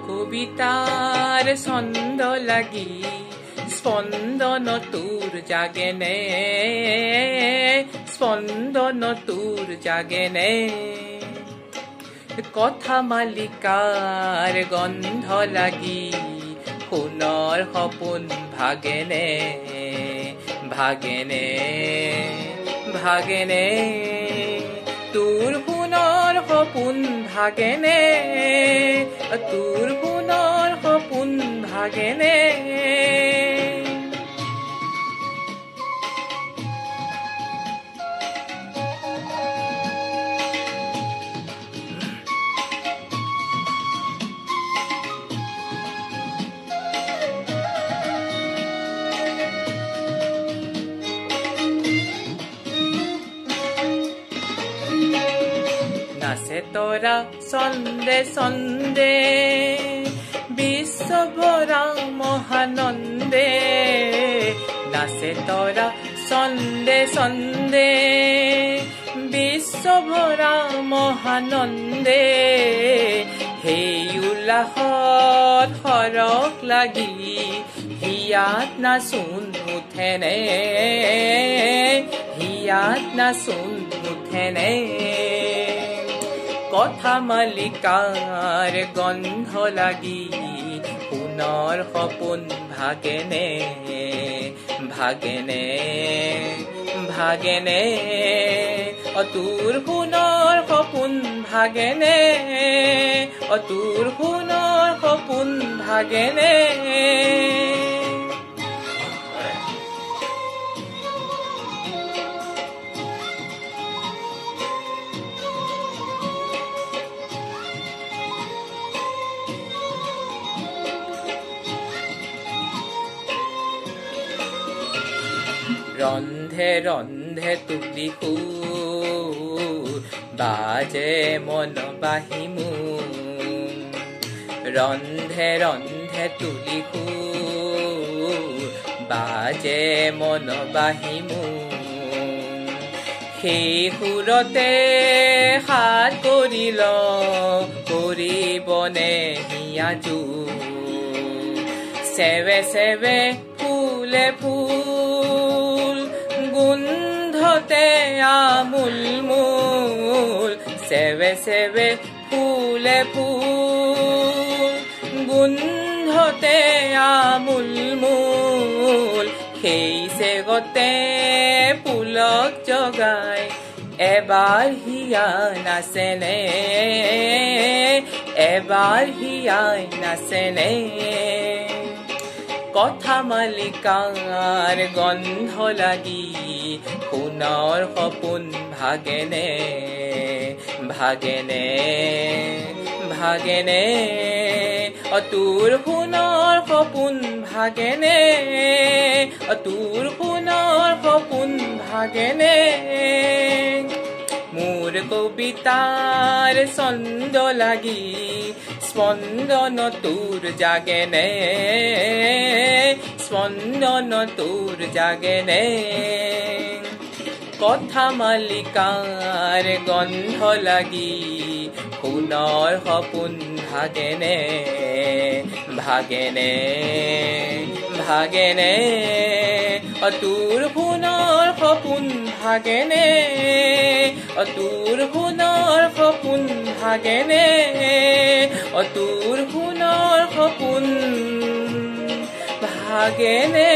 কবিতাৰ ছন্দ লাগি স্পন্দন তোৰ জাগেনে, স্পন্দন তোৰ জাগেনে। কথা মালিকাৰ গন্ধ লাগি সোণৰ সপোন ভাগেনে, ভাগেনে, ভাগেনে। তোৰ সোণৰ সপোন ভাগেনে, তোৰ সোণৰ সপোন ভাগেনে। নাচে তোৰা ছন্দে ছন্দে বিশ্বভৰা মহানন্দে, নাচে তোৰা ছন্দে ছন্দে বিশ্বভৰা মহানন্দে। সেই উল্লাসত সৰগ লাগি হিয়াত নাচোন উঠেনে, হিয়াত নাচোন উঠেনে। কথা মালিকাৰ গন্ধ লাগি সোণৰ সপোন ভাগেনে, ভাগেনে, ভাগেনে। তোৰ সোণৰ সপোন ভাগেনে, তোৰ সোণৰ সপোন ভাগেনে। ৰন্ধে ৰন্ধে তুলি সুৰ বাজে মন বাহিমু, ৰন্ধে ৰন্ধে তুলি সুৰ বাজে মন বাহিমু। সেই সুৰতে হাত কৰি ল কৰিবনে হিয়াজু, চেৱে চেৱে ফুলে ফুল গোন্ধতে আমুল মূল, চেৱে চেৱে ফুলে ফুল গোন্ধতে আমুল মূল। সেই চেগতে পুলক জগাই এবাৰ হিয়া নাচেনে, এবাৰ হিয়াই নাচেনে। কথা মালিকাৰ গন্ধ লাগি সোণৰ সপোন ভাগেনে, ভাগেনে, ভাগেনে। তোৰ সোণৰ সপোন ভাগেনে, তোৰ সোণৰ সপোন ভাগেনে। মোৰ কবিতাৰ ছন্দ লাগি স্পন্দন তোৰ জাগেনে, স্পন্দন তোৰ জাগেনে। কথা মালিকাৰ গন্ধ লাগি সোণৰ সপোন ভাগেনে, ভাগেনে, ভাগেনে। তোৰ সোণৰ সপোন ভাগেনে, তোৰ সোণৰ সপোন ভাগেনে, তোৰ সোণৰ সপোন ভাগেনে।